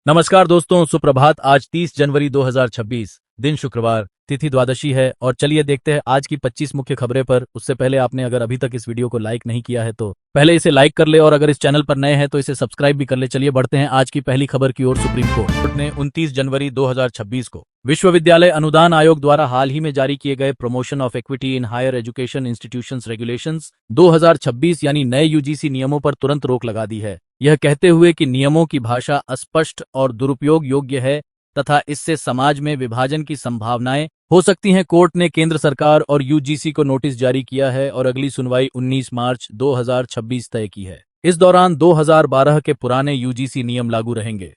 नमस्कार दोस्तों, सुप्रभात। आज 30 जनवरी 2026, दिन शुक्रवार, तिथि द्वादशी है और चलिए देखते हैं आज की 25 मुख्य खबरें पर। उससे पहले आपने अगर अभी तक इस वीडियो को लाइक नहीं किया है तो पहले इसे लाइक कर ले और अगर इस चैनल पर नए हैं तो इसे सब्सक्राइब भी कर ले। चलिए बढ़ते हैं आज की पहली खबर की ओर। सुप्रीम कोर्ट ने 29 जनवरी 2026 को विश्वविद्यालय अनुदान आयोग द्वारा हाल ही में जारी किए गए promotion of equity in higher education institutions regulations 2026 यानी नए यूजीसी नियमों पर तुरंत रोक लगा दी है, यह कहते हुए कि नियमों की भाषा अस्पष्ट और दुरुपयोग योग्य है तथा इससे समाज में विभाजन की संभावनाएं हो सकती हैं। कोर्ट ने केंद्र सरकार और यूजीसी को नोटिस जारी किया है और अगली सुनवाई 19 मार्च 2026 तय की है। इस दौरान 2012 के पुराने यूजीसी नियम लागू रहेंगे।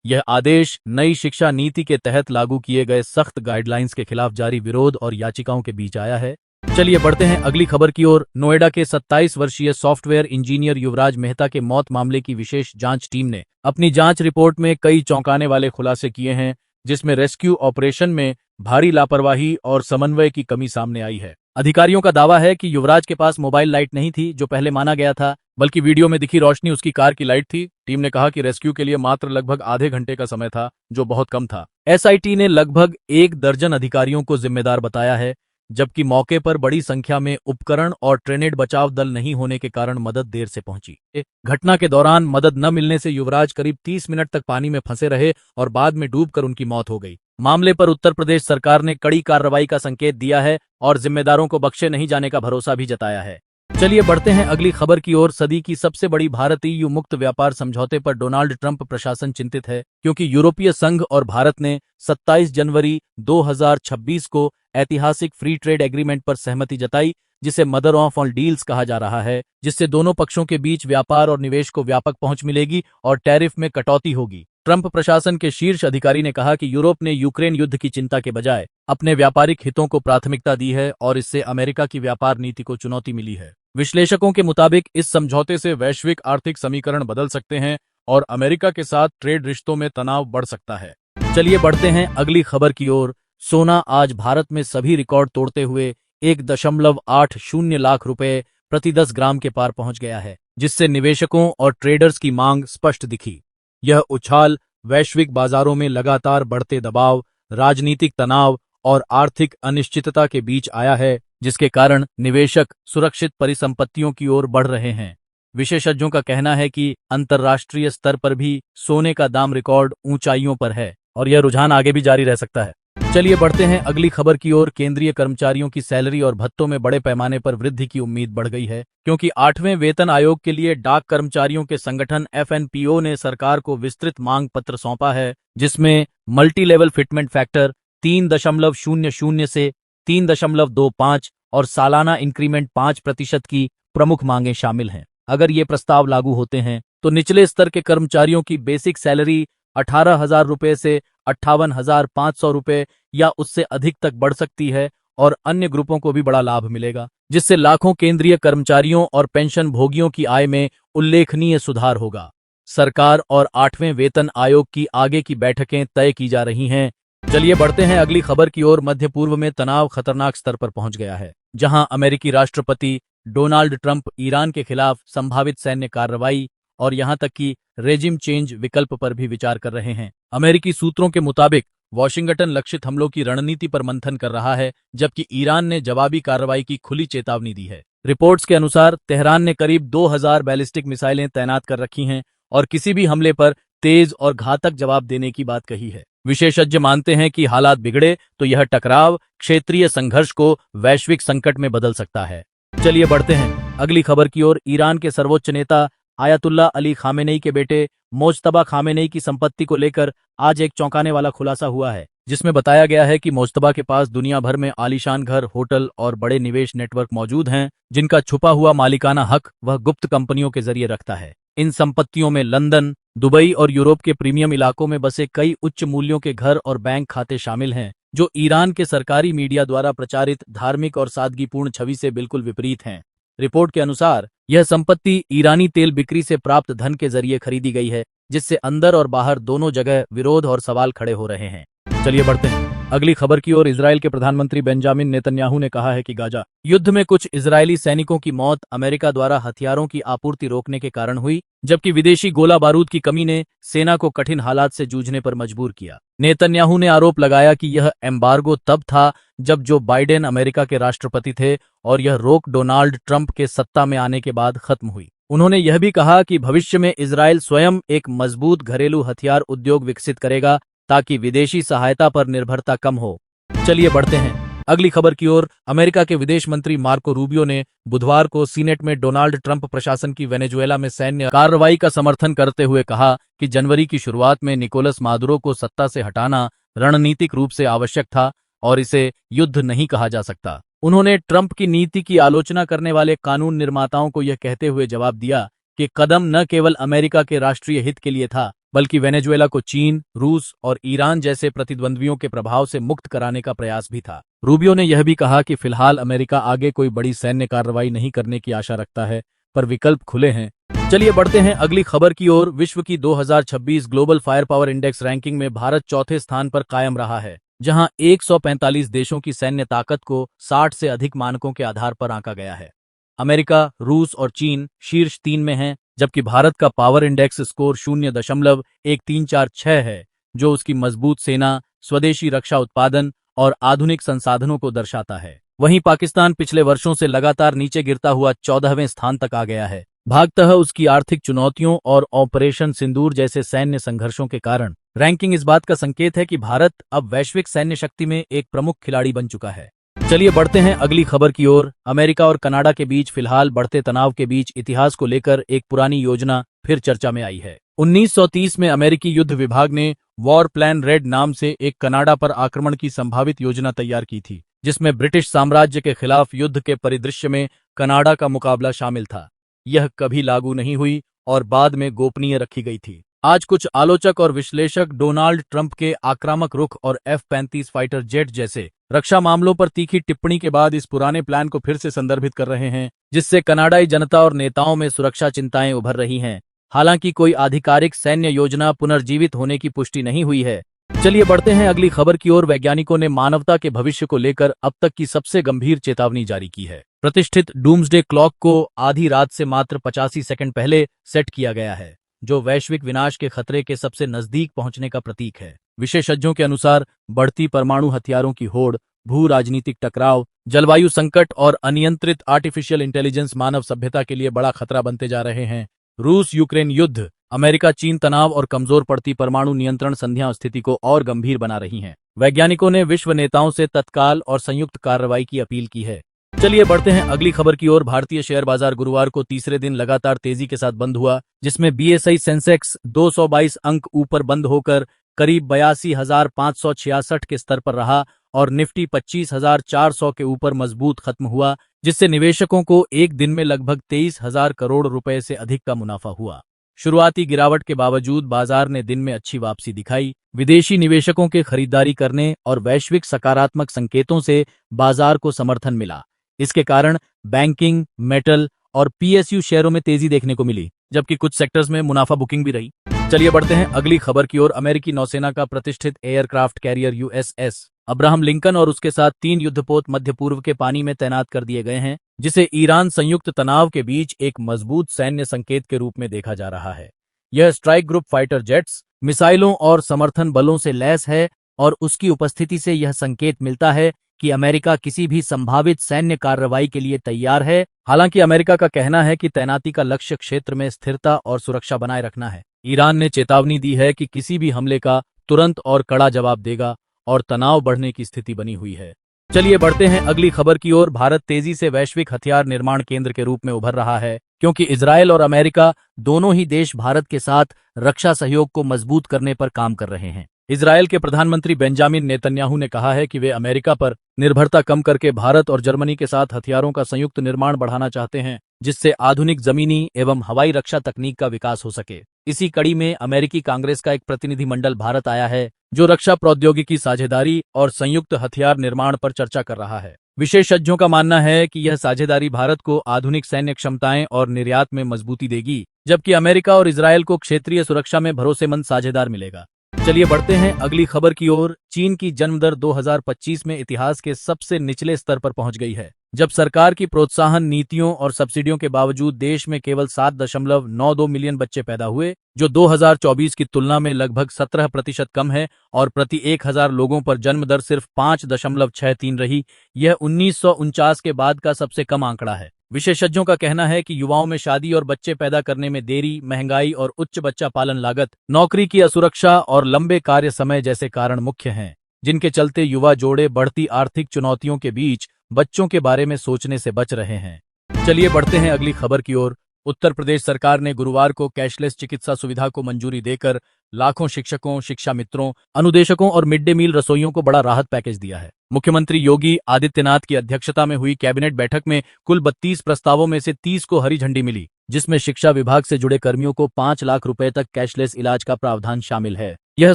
यह आदेश नई शिक्षा नीति के तहत लागू किए गए सख्त गाइडलाइंस के खिलाफ जारी विरोध और याचिकाओं के बीच आया है। चलिए बढ़ते हैं अगली खबर की ओर। नोएडा के 27 वर्षीय सॉफ्टवेयर इंजीनियर युवराज मेहता के मौत मामले की विशेष जांच टीम ने अपनी जांच रिपोर्ट में कई चौंकाने वाले खुलासे किए हैं, जिसमें रेस्क्यू ऑपरेशन में भारी लापरवाही और समन्वय की कमी सामने आई है। अधिकारियों का दावा है कि युवराज के पास मोबाइल लाइट नहीं थी जो पहले माना गया था, बल्कि वीडियो में दिखी रोशनी उसकी कार की लाइट थी। टीम ने कहा कि रेस्क्यू के लिए मात्र लगभग आधे घंटे का समय था, जो बहुत कम था। एसआईटी ने लगभग 1 दर्जन अधिकारियों को जिम्मेदार बताया है, जबकि मौके पर बड़ी संख्या में उपकरण और ट्रेनेड बचाव दल नहीं होने के कारण मदद देर से पहुंची। घटना के दौरान मदद न मिलने से युवराज करीब 30 मिनट तक पानी में फंसे रहे और बाद में डूबकर उनकी मौत हो गई। मामले पर उत्तर प्रदेश सरकार ने कड़ी कार्रवाई का संकेत दिया है और जिम्मेदारों को बख्शे नहीं जाने का भरोसा भी जताया है। चलिए बढ़ते हैं अगली खबर की ओर। सदी की सबसे बड़ी भारत ईयू मुक्त व्यापार समझौते पर डोनाल्ड ट्रंप प्रशासन चिंतित है, क्योंकि यूरोपीय संघ और भारत ने 27 जनवरी 2026 को ऐतिहासिक फ्री ट्रेड एग्रीमेंट पर सहमति जताई, जिसे मदर ऑफ ऑल डील्स कहा जा रहा है, जिससे दोनों पक्षों के बीच व्यापार और निवेश को व्यापक पहुंच मिलेगी और टैरिफ में कटौती होगी। ट्रंप प्रशासन के शीर्ष अधिकारी ने कहा कि यूरोप ने यूक्रेन युद्ध की चिंता के बजाय अपने व्यापारिक हितों को प्राथमिकता दी है और इससे अमेरिका की व्यापार नीति को चुनौती मिली है। विश्लेषकों के मुताबिक इस समझौते से वैश्विक आर्थिक समीकरण बदल सकते हैं और अमेरिका के साथ ट्रेड रिश्तों में तनाव बढ़ सकता है। चलिए बढ़ते हैं अगली खबर की ओर। सोना आज भारत में सभी रिकॉर्ड तोड़ते हुए 1.80 लाख रुपए प्रति 10 ग्राम के पार पहुंच गया है, जिससे निवेशकों और ट्रेडर्स की मांग स्पष्ट दिखी। यह उछाल वैश्विक बाजारों में लगातार बढ़ते दबाव, राजनीतिक तनाव और आर्थिक अनिश्चितता के बीच आया है, जिसके कारण निवेशक सुरक्षित परिसंपत्तियों की ओर बढ़ रहे हैं। विशेषज्ञों का कहना है कि अंतर्राष्ट्रीय स्तर पर भी सोने का दाम रिकॉर्ड ऊंचाइयों पर है और यह रुझान आगे भी जारी रह सकता है। चलिए बढ़ते हैं अगली खबर की ओर। केंद्रीय कर्मचारियों की सैलरी और भत्तों में बड़े पैमाने पर वृद्धि की उम्मीद बढ़ गई है, क्योंकि 8वें वेतन आयोग के लिए डाक कर्मचारियों के संगठन एफएनपीओ ने सरकार को विस्तृत मांग पत्र सौंपा है, जिसमें मल्टी लेवल फिटमेंट फैक्टर 3.00 से 3.25 और सालाना इंक्रीमेंट 5% की प्रमुख मांगें शामिल हैं। अगर ये प्रस्ताव लागू होते हैं तो निचले स्तर के कर्मचारियों की बेसिक सैलरी 18,000 रुपए से 58,500 रुपए या उससे अधिक तक बढ़ सकती है और अन्य ग्रुपों को भी बड़ा लाभ मिलेगा, जिससे लाखों केंद्रीय कर्मचारियों और पेंशन भोगियों की आय में उल्लेखनीय सुधार होगा। सरकार और 8वें वेतन आयोग की आगे की बैठकें तय की जा रही हैं। चलिए बढ़ते हैं अगली खबर की ओर। मध्य पूर्व में तनाव खतरनाक स्तर पर पहुंच गया है, जहां अमेरिकी राष्ट्रपति डोनाल्ड ट्रंप ईरान के खिलाफ संभावित सैन्य कार्रवाई और यहां तक कि रेजिम चेंज विकल्प पर भी विचार कर रहे हैं। अमेरिकी सूत्रों के मुताबिक वॉशिंगटन लक्षित हमलों की रणनीति पर मंथन कर रहा है, जबकि ईरान ने जवाबी कार्रवाई की खुली चेतावनी दी है। रिपोर्ट्स के अनुसार तेहरान ने करीब 2000 बैलिस्टिक मिसाइलें तैनात कर रखी हैं और किसी भी हमले पर तेज और घातक जवाब देने की बात कही है। विशेषज्ञ मानते हैं कि हालात बिगड़े तो यह टकराव क्षेत्रीय संघर्ष को वैश्विक संकट में बदल सकता है। चलिए बढ़ते हैं अगली खबर की ओर। ईरान के सर्वोच्च नेता आयतुल्ला अली खामेनेई के बेटे मोज्तबा खामेनेई की संपत्ति को लेकर आज एक चौंकाने वाला खुलासा हुआ है, जिसमें बताया गया है कि मोज्तबा के पास दुनिया भर में आलीशान घर, होटल और बड़े निवेश नेटवर्क मौजूद हैं, जिनका छुपा हुआ मालिकाना हक वह गुप्त कंपनियों के जरिए रखता है। इन संपत्तियों में लंदन, दुबई और यूरोप के प्रीमियम इलाकों में बसे कई उच्च मूल्यों के घर और बैंक खाते शामिल हैं, जो ईरान के सरकारी मीडिया द्वारा प्रचारित धार्मिक और सादगीपूर्ण छवि से बिल्कुल विपरीत हैं। रिपोर्ट के अनुसार यह संपत्ति ईरानी तेल बिक्री से प्राप्त धन के जरिए खरीदी गई है, जिससे अंदर और बाहर दोनों जगह विरोध और सवाल खड़े हो रहे हैं। चलिए बढ़ते हैं अगली खबर की ओर इजराइल के प्रधानमंत्री बेंजामिन नेतन्याहू ने कहा है कि गाजा युद्ध में कुछ इजरायली सैनिकों की मौत अमेरिका द्वारा हथियारों की आपूर्ति रोकने के कारण हुई, जबकि विदेशी गोला बारूद की कमी ने सेना को कठिन हालात से जूझने पर मजबूर किया। नेतन्याहू ने आरोप लगाया कि यह एम्बार्गो तब था जब जो बाइडेन अमेरिका के राष्ट्रपति थे और यह रोक डोनाल्ड ट्रंप के सत्ता में आने के बाद खत्म हुई। उन्होंने यह भी कहा कि भविष्य में इजरायल स्वयं एक मजबूत घरेलू हथियार उद्योग विकसित करेगा ताकि विदेशी सहायता पर निर्भरता कम हो। चलिए बढ़ते हैं अगली खबर की ओर। अमेरिका के विदेश मंत्री मार्को रूबियो ने बुधवार को सीनेट में डोनाल्ड ट्रंप प्रशासन की वेनेजुएला में सैन्य कार्रवाई का समर्थन करते हुए कहा कि जनवरी की शुरुआत में निकोलस मादुरो को सत्ता से हटाना रणनीतिक रूप से आवश्यक था और इसे युद्ध नहीं कहा जा सकता। उन्होंने ट्रंप की नीति की आलोचना करने वाले कानून निर्माताओं को यह कहते हुए जवाब दिया कि कदम न केवल अमेरिका के राष्ट्रीय हित के लिए था, बल्कि वेनेजुएला को चीन, रूस और ईरान जैसे प्रतिद्वंद्वियों के प्रभाव से मुक्त कराने का प्रयास भी था। रूबियो ने यह भी कहा कि फिलहाल अमेरिका आगे कोई बड़ी सैन्य कार्रवाई नहीं करने की आशा रखता है, पर विकल्प खुले हैं। चलिए बढ़ते हैं अगली खबर की ओर। विश्व की 2026 global fire power index ranking में भारत चौथे स्थान पर कायम रहा है, जहां 145 देशों की सैन्य ताकत को 60 से अधिक मानकों के आधार पर आंका गया है। अमेरिका, रूस और चीन शीर्ष 3 में हैं, जबकि भारत का पावर इंडेक्स स्कोर 0.1346 है, जो उसकी मजबूत सेना, स्वदेशी रक्षा उत्पादन और आधुनिक संसाधनों को दर्शाता है। वहीं पाकिस्तान पिछले वर्षों से लगातार नीचे गिरता हुआ 14वें स्थान तक आ गया है, भागतः उसकी आर्थिक चुनौतियों और ऑपरेशन सिंदूर जैसे सैन्य संघर्षों के कारण। रैंकिंग इस बात का संकेत है कि भारत अब वैश्विक सैन्य शक्ति में एक प्रमुख खिलाड़ी बन चुका है। चलिए बढ़ते हैं अगली खबर की ओर। अमेरिका और कनाडा के बीच फिलहाल बढ़ते तनाव के बीच इतिहास को लेकर एक पुरानी योजना फिर चर्चा में आई है। 1930 में अमेरिकी युद्ध विभाग ने वॉर प्लान रेड नाम से एक कनाडा पर आक्रमण की संभावित योजना तैयार की थी, जिसमें ब्रिटिश साम्राज्य के खिलाफ युद्ध के परिदृश्य में कनाडा का मुकाबला शामिल था। यह कभी लागू नहीं हुई और बाद में गोपनीय रखी गई थी। आज कुछ आलोचक और विश्लेषक डोनाल्ड ट्रंप के आक्रामक रुख और F-35 फाइटर जेट जैसे रक्षा मामलों पर तीखी टिप्पणी के बाद इस पुराने प्लान को फिर से संदर्भित कर रहे हैं, जिससे कनाडाई जनता और नेताओं में सुरक्षा चिंताएं उभर रही हैं। हालांकि कोई आधिकारिक सैन्य योजना पुनर्जीवित होने की पुष्टि नहीं हुई है। चलिए बढ़ते हैं अगली खबर की ओर। वैज्ञानिकों ने मानवता के भविष्य को लेकर अब तक की सबसे गंभीर चेतावनी जारी की है। प्रतिष्ठित डूम्सडे क्लॉक को आधी रात से मात्र 85 सेकंड पहले सेट किया गया है, जो वैश्विक विनाश के खतरे के सबसे नजदीक पहुंचने का प्रतीक है। विशेषज्ञों के अनुसार बढ़ती परमाणु हथियारों की होड़, भू राजनीतिक टकराव, जलवायु संकट और अनियंत्रित आर्टिफिशियल इंटेलिजेंस मानव सभ्यता के लिए बड़ा खतरा बनते जा रहे हैं। रूस यूक्रेन युद्ध, अमेरिका चीन तनाव और कमजोर पड़ती परमाणु नियंत्रण संधियां स्थिति को और गंभीर बना रही हैं। वैज्ञानिकों ने विश्व नेताओं से तत्काल और संयुक्त कार्रवाई की अपील की है। चलिए बढ़ते हैं अगली खबर की ओर। भारतीय शेयर बाजार गुरुवार को तीसरे दिन लगातार तेजी के साथ बंद हुआ, जिसमें BSI सेंसेक्स 222 अंक ऊपर बंद होकर करीब 82,566 के स्तर पर रहा और निफ्टी 25,400 के ऊपर मजबूत खत्म हुआ, जिससे निवेशकों को एक दिन में लगभग 23,000 करोड़ रुपए से अधिक का मुनाफा हुआ। शुरुआती गिरावट के बावजूद बाजार ने दिन में अच्छी वापसी दिखाई। विदेशी निवेशकों के खरीदारी करने और वैश्विक सकारात्मक संकेतों से बाजार को समर्थन मिला। इसके कारण बैंकिंग, मेटल और PSU शेयरों में तेजी देखने को मिली, जबकि कुछ सेक्टर्स में मुनाफा बुकिंग भी रही। चलिए बढ़ते हैं अगली खबर की ओर। अमेरिकी नौसेना का प्रतिष्ठित aircraft carrier USS Abraham Lincoln और उसके साथ 3 युद्धपोत मध्य पूर्व के पानी में तैनात कर दिए गए हैं, जिसे ईरान संयुक्त तनाव के बीच एक मजबूत सैन्य संकेत के रूप में देखा जा रहा है। यह स्ट्राइक ग्रुप फाइटर जेट्स, मिसाइलों और समर्थन बलों से लैस है और उसकी उपस्थिति से यह संकेत मिलता है कि अमेरिका किसी भी संभावित सैन्य कार्रवाई के लिए तैयार है। हालांकि अमेरिका का कहना है कि तैनाती का लक्ष्य क्षेत्र में स्थिरता और सुरक्षा बनाए रखना है। ईरान ने चेतावनी दी है कि किसी भी हमले का तुरंत और कड़ा जवाब देगा और तनाव बढ़ने की स्थिति बनी हुई है। चलिए बढ़ते हैं अगली खबर की ओर। भारत तेजी से वैश्विक हथियार निर्माण केंद्र के रूप में उभर रहा है, क्योंकि इजरायल और अमेरिका दोनों ही देश भारत के साथ रक्षा सहयोग को मजबूत करने पर काम कर रहे हैं। इजरायल के प्रधानमंत्री बेंजामिन नेतन्याहू ने कहा है कि वे अमेरिका पर निर्भरता कम करके भारत और जर्मनी के साथ हथियारों का संयुक्त निर्माण बढ़ाना चाहते हैं, जिससे आधुनिक जमीनी एवं हवाई रक्षा तकनीक का विकास हो सके। इसी कड़ी में अमेरिकी कांग्रेस का एक प्रतिनिधिमंडल भारत आया है, जो रक्षा प्रौद्योगिकी साझेदारी और संयुक्त हथियार निर्माण पर चर्चा कर रहा है। विशेषज्ञों का मानना है कि यह साझेदारी भारत को आधुनिक सैन्य क्षमताएं और निर्यात में मजबूती देगी, जबकि अमेरिका और इजरायल को क्षेत्रीय सुरक्षा में भरोसेमंद साझेदार मिलेगा। चलिए बढ़ते हैं अगली खबर की ओर। चीन की जन्म दर 2025 में इतिहास के सबसे निचले स्तर पर पहुंच गई है। जब सरकार की प्रोत्साहन नीतियों और सब्सिडियों के बावजूद देश में केवल 7.92 मिलियन बच्चे पैदा हुए, जो 2024 की तुलना में लगभग 17% कम है, और प्रति 1,000 लोगों पर जन्म दर सिर्फ 5.63 रही। यह 1949 के बाद का सबसे कम आंकड़ा है। विशेषज्ञों का कहना है कि युवाओं में शादी और बच्चे पैदा करने में देरी, महंगाई और उच्च बच्चा पालन लागत, नौकरी की असुरक्षा और लंबे कार्य समय जैसे कारण मुख्य हैं, जिनके चलते युवा जोड़े बढ़ती आर्थिक चुनौतियों के बीच बच्चों के बारे में सोचने से बच रहे हैं। चलिए बढ़ते हैं अगली खबर की ओर। उत्तर प्रदेश सरकार ने गुरुवार को कैशलेस चिकित्सा सुविधा को मंजूरी देकर लाखों शिक्षकों, शिक्षा मित्रों, अनुदेशकों और मिड डे मील रसोइयों को बड़ा राहत पैकेज दिया है। मुख्यमंत्री योगी आदित्यनाथ की अध्यक्षता में हुई कैबिनेट बैठक में कुल 32 प्रस्तावों में से 30 को हरी झंडी मिली, जिसमें शिक्षा विभाग से जुड़े कर्मियों को 5 लाख रुपए तक कैशलेस इलाज का प्रावधान शामिल है। यह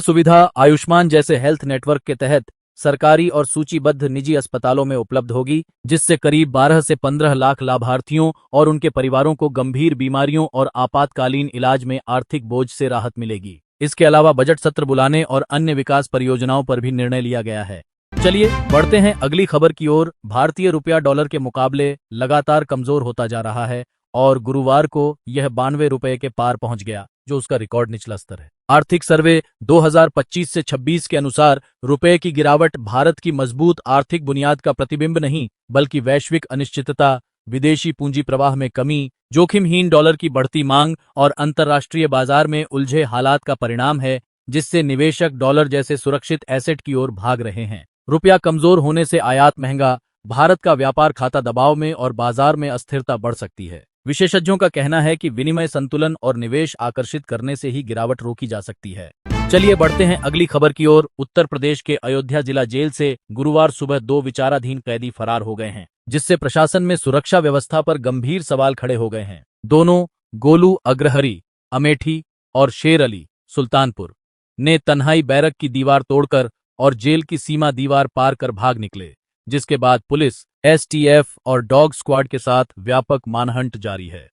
सुविधा आयुष्मान जैसे हेल्थ नेटवर्क के तहत सरकारी और सूचीबद्ध निजी अस्पतालों में उपलब्ध होगी, जिससे करीब 12 से 15 लाख लाभार्थियों और उनके परिवारों को गंभीर बीमारियों और आपातकालीन इलाज में आर्थिक बोझ से राहत मिलेगी। इसके अलावा बजट सत्र बुलाने और अन्य विकास परियोजनाओं पर भी निर्णय लिया गया है। चलिए बढ़ते हैं अगली खबर की ओर। भारतीय रुपया डॉलर के मुकाबले लगातार कमजोर होता जा रहा है और गुरुवार को यह 92 रुपए के पार पहुंच गया, जो उसका रिकॉर्ड निचला स्तर है। आर्थिक सर्वे 2025 से 26 के अनुसार रुपए की गिरावट भारत की मजबूत आर्थिक बुनियाद का प्रतिबिंब नहीं, बल्कि वैश्विक अनिश्चितता, विदेशी पूंजी प्रवाह में कमी, जोखिमहीन डॉलर की बढ़ती मांग और अंतर्राष्ट्रीय बाजार में उलझे हालात का परिणाम है, जिससे निवेशक डॉलर जैसे सुरक्षित एसेट की ओर भाग रहे हैं। रुपया कमजोर होने से आयात महंगा, भारत का व्यापार खाता दबाव में और बाजार में अस्थिरता बढ़ सकती है। विशेषज्ञों का कहना है कि विनिमय संतुलन और निवेश आकर्षित करने से ही गिरावट रोकी जा सकती है। चलिए बढ़ते हैं अगली खबर की ओर। उत्तर प्रदेश के अयोध्या जिला जेल से गुरुवार सुबह 2 विचाराधीन कैदी फरार हो गए हैं, जिससे प्रशासन में सुरक्षा व्यवस्था पर गंभीर सवाल खड़े हो गए हैं। दोनों गोलू अग्रहरी अमेठी और शेर अली सुल्तानपुर ने तन्हाई बैरक की दीवार तोड़कर और जेल की सीमा दीवार पार कर भाग निकले, जिसके बाद पुलिस, एसटीएफ और डॉग स्क्वाड के साथ व्यापक मानहंट जारी है।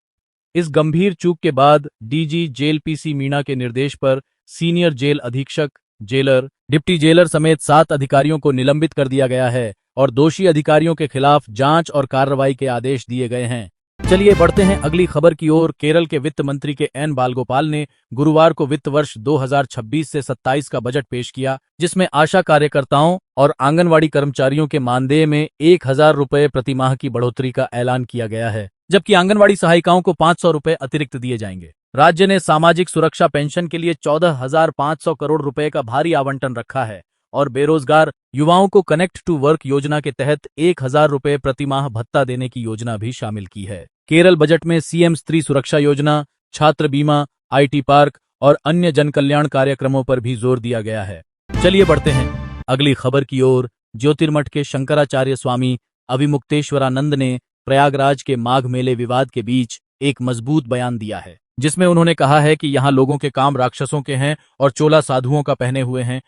इस गंभीर चूक के बाद डीजी जेल पीसी मीणा के निर्देश पर सीनियर जेल अधीक्षक, जेलर, डिप्टी जेलर समेत 7 अधिकारियों को निलंबित कर दिया गया है और दोषी अधिकारियों के खिलाफ जांच और कार्रवाई के आदेश दिए गए हैं। चलिए बढ़ते हैं अगली खबर की ओर। केरल के वित्त मंत्री के एन बालगोपाल ने गुरुवार को वित्त वर्ष 2026 से 27 का बजट पेश किया, जिसमें आशा कार्यकर्ताओं और आंगनवाड़ी कर्मचारियों के मानदेय में 1,000 रुपए प्रतिमाह की बढ़ोतरी का ऐलान किया गया है, जबकि आंगनवाड़ी सहायिकाओं को 500 रुपए अतिरिक्त दिए जाएंगे। राज्य ने सामाजिक सुरक्षा पेंशन के लिए 14,500 करोड़ रुपए का भारी आवंटन रखा है और बेरोजगार युवाओं को कनेक्ट टू वर्क योजना के तहत 1,000 रुपए प्रतिमाह भत्ता देने की योजना भी शामिल की है। केरल बजट में सीएम स्त्री सुरक्षा योजना, छात्र बीमा, आईटी पार्क और अन्य जनकल्याण कार्यक्रमों पर भी जोर दिया गया है। चलिए बढ़ते हैं अगली खबर की ओर। ज्योतिर्मठ के शंकराचार्य स्वामी अभिमुक्तेश्वरानंद ने प्रयागराज के माघ मेले विवाद के बीच एक मजबूत बयान दिया है, जिसमें उन्होंने कहा है कि यहाँ लोगों के काम राक्षसों के हैं और चोला साधुओं का पहने हुए हैं।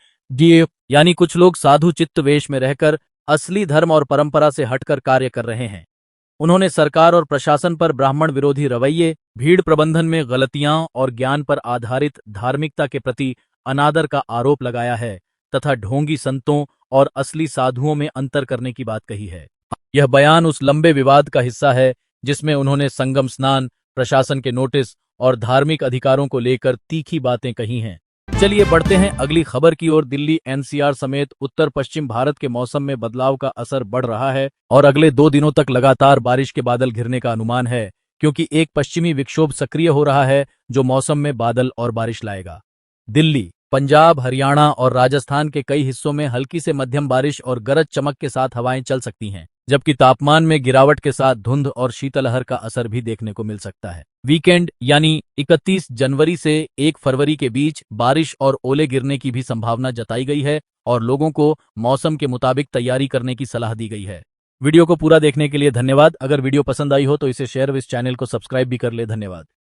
यानी कुछ लोग साधु चित्त वेश में रहकर असली धर्म और परंपरा से हटकर कार्य कर रहे हैं। उन्होंने सरकार और प्रशासन पर ब्राह्मण विरोधी रवैये, भीड़ प्रबंधन में गलतियां और ज्ञान पर आधारित धार्मिकता के प्रति अनादर का आरोप लगाया है तथा ढोंगी संतों और असली साधुओं में अंतर करने की बात कही है। यह बयान उस लंबे विवाद का हिस्सा है जिसमें उन्होंने संगम स्नान, प्रशासन के नोटिस और धार्मिक अधिकारों को लेकर तीखी बातें कही हैं। चलिए बढ़ते हैं अगली खबर की ओर। दिल्ली एनसीआर समेत उत्तर पश्चिम भारत के मौसम में बदलाव का असर बढ़ रहा है और अगले 2 दिनों तक लगातार बारिश के बादल घिरने का अनुमान है, क्योंकि एक पश्चिमी विक्षोभ सक्रिय हो रहा है जो मौसम में बादल और बारिश लाएगा। दिल्ली, पंजाब, हरियाणा और राजस्थान के कई हिस्सों में हल्की से मध्यम बारिश और गरज चमक के साथ हवाएं चल सकती हैं, जबकि तापमान में गिरावट के साथ धुंध और शीतलहर का असर भी देखने को मिल सकता है। वीकेंड यानी 31 जनवरी से 1 फरवरी के बीच बारिश और ओले गिरने की भी संभावना जताई गई है और लोगों को मौसम के मुताबिक तैयारी करने की सलाह दी गई है। वीडियो को पूरा देखने के लिए धन्यवाद। अगर वीडियो पसंद आई हो तो इसे शेयर व इस चैनल को सब्सक्राइब भी कर ले। धन्यवाद।